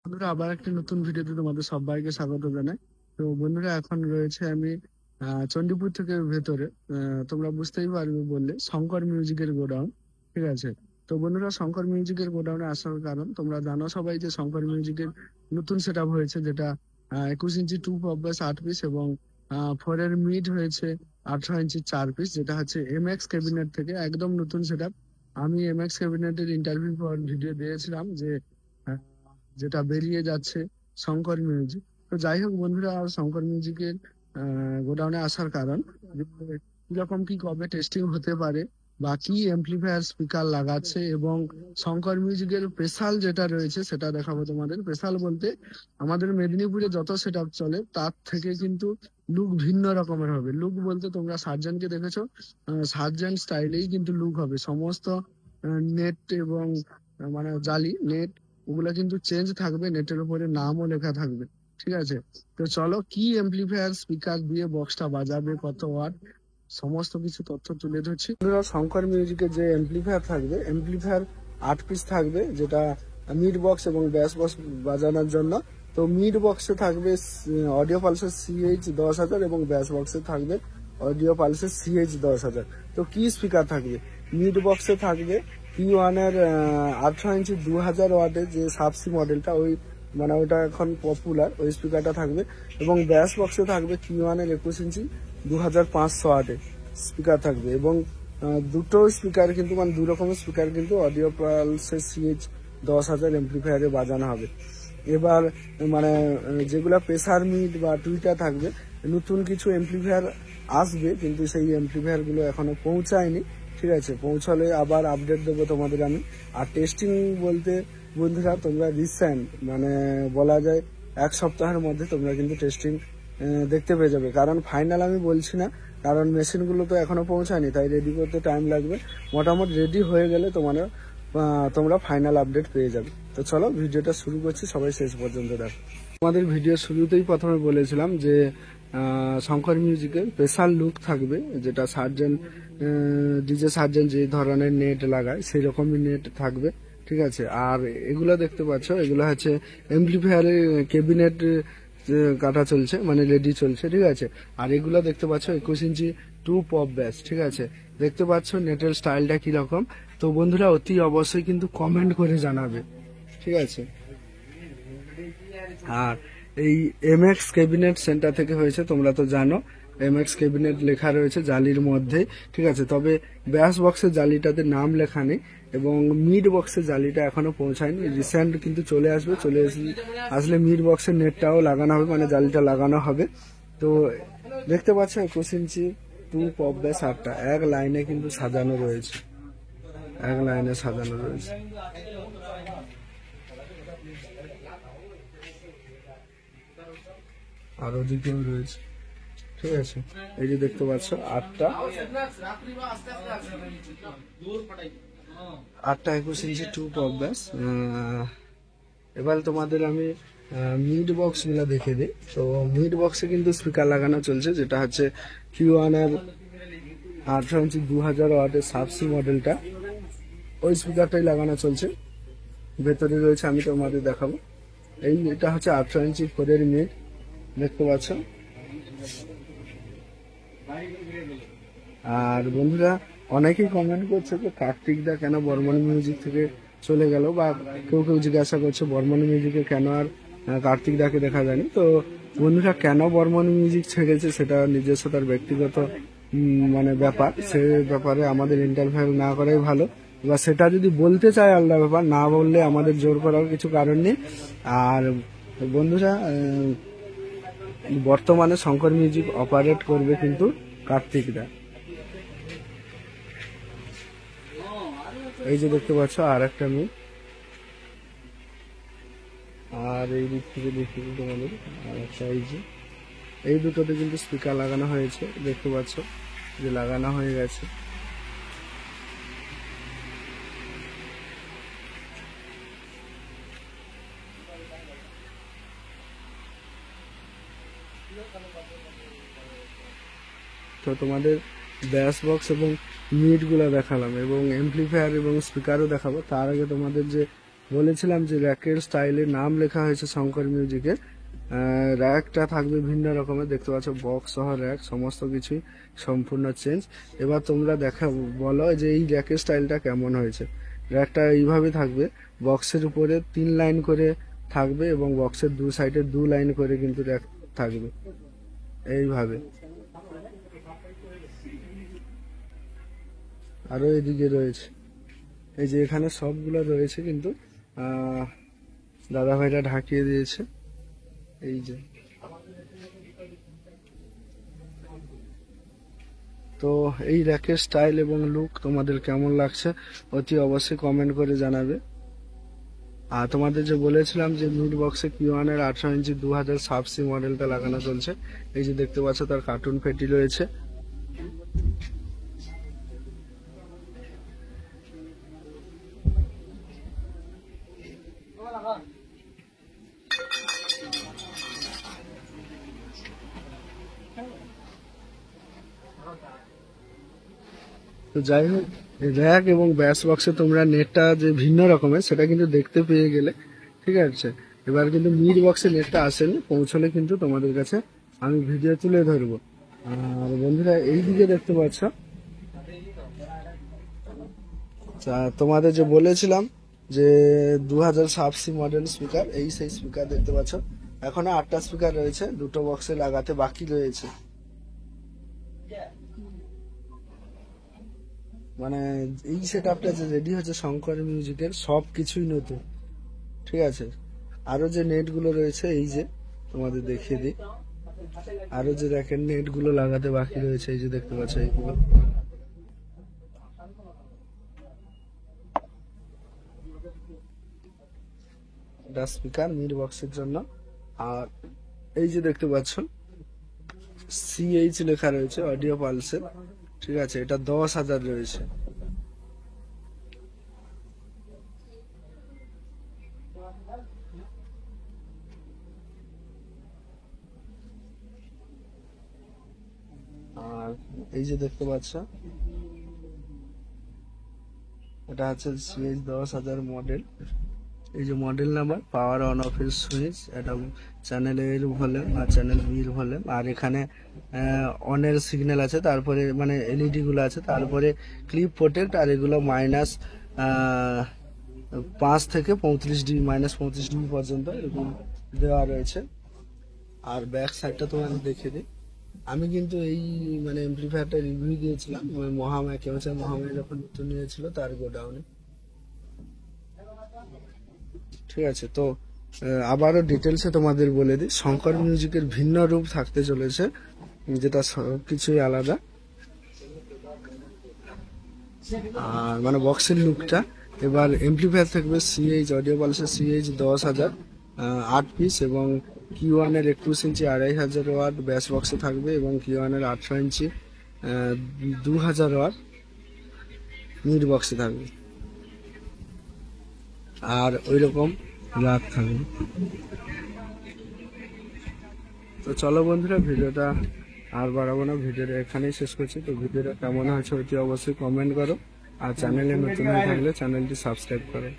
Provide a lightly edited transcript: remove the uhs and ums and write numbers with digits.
বন্ধুরা, আবার একটি নতুন ভিডিওতে তোমাদের সবাইকে স্বাগত জানাই। তো বন্ধুরা, এখন রয়েছে আমি চণ্ডীপুর থেকে ভেতরে। তোমরা বুঝতেই পারবে বললে শঙ্কর মিউজিকের গোডাউন। ঠিক আছে। তো বন্ধুরা, শঙ্কর মিউজিকের গোডাউনে আসার কারণ তোমরা জানো সবাই যে শঙ্কর মিউজিকের নতুন সেট আপ হয়েছে, যেটা 21 ইঞ্চি 2 পপ বেস 8 পিস এবং 4 এর মিড হয়েছে 18 ইঞ্চি 4 পিস, যেটা হচ্ছে এমএক্স ক্যাবিনেট থেকে একদম নতুন সেট আপ। আমি এমএক্স ক্যাবিনেটের ইন্টারভিউ পর ভিডিও দিয়েছিলাম যে আহ, যেটা বেরিয়ে যাচ্ছে শঙ্কর মিউজিক। তো যাই হোক বন্ধুরা, শঙ্কর মিউজিকের গোডাউনে আসার কারণ যে কিরকম কি কবে টেস্টিং হতে পারে, বা কি এমপ্লিফায়ার স্পিকার লাগাচ্ছে, এবং শঙ্কর মিউজিকের স্পেশাল যেটা রয়েছে সেটা দেখাবো তোমাদের। স্পেশাল বলতে আমাদের মেদিনীপুরে যত সেট আপ চলে তার থেকে কিন্তু লুক ভিন্ন রকমের হবে। লুক বলতে তোমরা সার্জেনকে দেখেছো, সার্জেন স্টাইলেই কিন্তু লুক হবে। সমস্ত নেট এবং মানে জালি নেট, ওগুলা কিন্তু চেঞ্জ থাকবে, নেটের উপরে নামও লেখা থাকবে। ঠিক আছে। তো চলো, কি এমপ্লিফায়ার স্পিকার দিয়ে বক্সটা বাজাবে, কত ওয়াট, সমস্ত কিছু তথ্য তুলে ধরছি। বন্ধুরা, শঙ্কর মিউজিকের যে এমপ্লিফায়ার থাকবে, এমপ্লিফায়ার 8 পিস থাকবে, যেটা মিড বক্স এবং ব্যাস বক্স বাজানোর জন্য। তো মিড বক্সে থাকবে অডিও পালসের CH 10,000 এবং ব্যাস বক্সে থাকবে অডিও পালসের CH 10,000। তো কি স্পিকার থাকবে? মিড বক্সে থাকবে P1 এর 18 ইঞ্চি 2,000 ওয়াটের যে সাবসি মডেলটা, ওই মানে ওটা এখন পপুলার, ওই স্পিকারটা থাকবে। এবং ব্যাস বক্সে থাকবে P1 এর 21 ইঞ্চি 2,500 ওয়াটের স্পিকার থাকবে। এবং দুটো স্পিকার কিন্তু মানে দু রকমের স্পিকার কিন্তু অডিও পালসের CH 10,000 এমপ্লিফায়ারে বাজানো হবে। এবার মানে যেগুলা প্রেসার মিড বা টুইটার থাকবে, নতুন কিছু এমপ্লিফায়ার আসবে, কিন্তু সেই এমপ্লিফায়ার গুলো এখনো পৌঁছায়নি। ঠিক আছে, পৌঁছালে আবার আপডেট দেবো তোমাদের আমি। আর টেস্টিং বলতে বন্ধুরা, তোমরা রিসেন্ট মানে বলা যায় 1 সপ্তাহের মধ্যে তোমরা কিন্তু টেস্টিং দেখতে পেয়ে যাবে। কারণ ফাইনাল আমি বলছি না, কারণ মেশিনগুলো তো এখনো পৌঁছায়নি, তাই রেডি করতে টাইম লাগবে। মোটামুটি রেডি হয়ে গেলে তোমরা ফাইনাল আপডেট পেয়ে যাবে। তো চলো ভিডিওটা শুরু করছি, সবাই শেষ পর্যন্ত দেখো। আমাদের ভিডিও শুরুতেই প্রথমে বলেছিলাম যে শঙ্কর মিউজিকের স্পেশাল লুক থাকবে, যেটা সার্জেন ডিজে সার্জেন যে ধরনের নেট লাগায় সেই রকমই নেট থাকবে। ঠিক আছে। আর এগুলো দেখতে পাচ্ছ, এগুলো হচ্ছে এমপ্লিফায়ারের ক্যাবিনেট কাটা চলছে, মানে রেডি চলছে। ঠিক আছে। আর এগুলো দেখতে পাচ্ছ 21 ইঞ্চি 2 পপ বেস। ঠিক আছে। দেখতে পাচ্ছ নেটের স্টাইলটা কিরকম। তো বন্ধুরা, অতি অবশ্যই কিন্তু কমেন্ট করে জানাবে। ঠিক আছে। আর এই এমএক্স ক্যাবিনেট সেন্টার থেকে হয়েছে, তোমরা তো জানো এমএক্স ক্যাবিনেট লেখা রয়েছে জালির মধ্যে। ঠিক আছে। তবে ব্যাস বক্সের জালিটাতে নাম লেখা নেই, এবং মিড বক্সের জালিটা এখনো পৌঁছায়নি, রিসেন্ট কিন্তু চলে আসবে। আসলে মিড বক্সের নেটটাও লাগানো হবে, মানে জালিটা লাগানো হবে। তো দেখতে পাচ্ছ 21 ইঞ্চি 2 পপ বেস 8টা এক লাইনে কিন্তু সাজানো রয়েছে, এক লাইনে সাজানো রয়েছে। আর ওদিকেও রয়েছে। ঠিক আছে। এই যে দেখতে পাচ্ছ 8টা 21 ইঞ্চি 2 পপ ব্যাস। এবার তোমাদের আমি মিড বক্স গুলা দেখে দিই। তো মিড বক্সে কিন্তু স্পিকার লাগানো চলছে, যেটা হচ্ছে Q1 এর 18 ইঞ্চি 2,000 ওয়াটের সাবসি মডেলটা, ওই স্পিকারটাই লাগানো চলছে। ভেতরে রয়েছে, আমি তোমাদের দেখাবো। এটা হচ্ছে 18 ইঞ্চি 4 এর মিড, দেখতে পাচ্ছ। আর বন্ধুরা, অনেকেই কমেন্ট করছে যে কার্তিক দা কেন বর্মন মিউজিক থেকে চলে গেল, বা কেউ কেউ জিজ্ঞাসা করছে বর্মন মিউজিকে কেন আর কার্তিক দাকে দেখা যায়নি। তো বন্ধুরা, কেন বর্মন মিউজিক ছেড়েছে সেটা নিজস্ব তার ব্যক্তিগত মানে ব্যাপার, সে ব্যাপারে আমাদের ইন্টারফেয়ার না করাই ভালো। বা সেটা যদি বলতে চায় আলাদা ব্যাপার, না বললে আমাদের জোর করার কিছু কারণ নেই। আর বন্ধুরা, বর্তমানে শঙ্কর মিউজিক অপারেট করবে কিন্তু কার্তিক দা। এই যে দেখতে পাচ্ছ আর একটা মেয়ে। আর এই দিক থেকে দেখি তোমাদের আর একটা, এই দুটোতে কিন্তু স্পিকার লাগানো হয়েছে, দেখতে পাচ্ছ যে লাগানো হয়ে গেছে। তো তোমাদের ব্যাস বক্স এবং মিড গুলা দেখালাম, এবং এমপ্লিফায়ার এবং স্পিকারও দেখাবো। তার আগে তোমাদের যে বলেছিলাম যে র্যাকের স্টাইলে নাম লেখা হয়েছে শঙ্কর মিউজিকে। র্যাকটা থাকবে ভিন্ন রকমের, দেখতে পাচ্ছ বক্স সহ র্যাক, সমস্ত কিছুই সম্পূর্ণ চেঞ্জ। এবার তোমরা দেখা বলো যে এই র্যাকের স্টাইলটা কেমন হয়েছে। র্যাকটা এইভাবে থাকবে, বক্সের উপরে 3 লাইন করে থাকবে এবং বক্সের 2 সাইডে 2 লাইন করে কিন্তু র্যাক থাকবে এইভাবে। আরো এদিকে রয়েছে, এই যে এখানে সবগুলো রয়েছে কিন্তু দাদা ভাইরা ঢাকিয়ে দিয়েছে। এই যে, তো এই র্যাকের স্টাইল এবং লুক তোমাদের কেমন লাগছে অতি অবশ্যই কমেন্ট করে জানাবে। আর তোমাদের যে বলেছিলাম যে মিড বক্সে Q1 এর 18 ইঞ্চি 2000 সাবসি মডেলটা লাগানো চলছে, এই যে দেখতে পাচ্ছ তার কার্টুন পেটি রয়েছে। তো যাই হোক, র্যাক এবং ব্যাস বক্সে তোমরা নেটটা যে ভিন্ন রকমের সেটা কিন্তু দেখতে পেয়ে গেলে, ঠিক আছে। এবার কিন্তু মিড বক্সে নেটটা আসেনি, পৌঁছলে কিন্তু তোমাদের কাছে আমি ভিডিও তুলে ধরবো। আর বন্ধুরা এই দিকে দেখতে পাচ্ছ, তোমাদের যে বলেছিলাম যে 2000 সাবসি মডেল স্পিকার, এই সেই স্পিকার দেখতে পাচ্ছ। এখনো 8টা স্পিকার রয়েছে, 2টো বক্সে লাগাতে বাকি রয়েছে। মানে এই সেট আপটা যে রেডি হচ্ছে শঙ্কর মিউজিকের, সব কিছুই নতুন, ঠিক আছে। আরো যে নেট গুলো রয়েছে, এই যে তোমাদের দেখিয়ে দিই, আরো যে দেখেন নেট গুলো লাগাতে বাকি রয়েছে, এই যে দেখতে পাচ্ছ এইগুলো। এটা স্পিকার মিড বক্সের জন্য। আর এই যে দেখতে পাচ্ছ CH লেখা রয়েছে অডিও পালসের, ঠিক আছে। এটা 10,000 রয়েছে। আর এই যে দেখতে পাচ্ছ এটা হচ্ছে CH 10,000 মডেল। এই যে model number, power on of এর সুইচ, এটা চ্যানেল এর ভলিউম আর চ্যানেল বি এর ভলিউম। আর এখানে অনের সিগন্যাল আছে, তারপরে মানে এলইডি গুলো আছে, তারপরে ক্লিপ প্রোটেক্ট। আর এগুলো -5 থেকে 35 ডিগ্রি, -35 ডিগ্রি পর্যন্ত এরকম দেওয়া রয়েছে। আর ব্যাক সাইডটা তোমাকে দেখে দিই। আমি কিন্তু এই মানে এমপ্লিফায়ারটা রিভিউ দিয়েছিলাম মহামায়া, কেউ মহামায়া যখন নতুন নিয়েছিল তার গোডাউনে, ঠিক আছে। তো আবারও ডিটেলসে তোমাদের বলে দিই, শঙ্কর মিউজিকের ভিন্ন রূপ থাকতে চলেছে, যেটা সবকিছুই আলাদা। আর মানে বক্সের লুকটা, এবার এমপ্লিফায়ার থাকবে CH অডিও পালসের CH 10,000 8 পিস, এবং Q1 এর 21 ইঞ্চি 2500 ওয়াট ব্যাস বক্সে থাকবে, এবং Q1 এর 18 ইঞ্চি 2000 ওয়াট মিড বক্সে থাকবে। আর ওই রকম রাগ থাকবে। তো চলো বন্ধুরা, ভিডিওটা আর বাড়াবো না, ভিডিওটা এখানেই শেষ করছি। তো ভিডিওটা কেমন হয়েছে অতি অবশ্যই কমেন্ট করো, আর চ্যানেলে নতুন হয়ে থাকলে চ্যানেলটি সাবস্ক্রাইব করো।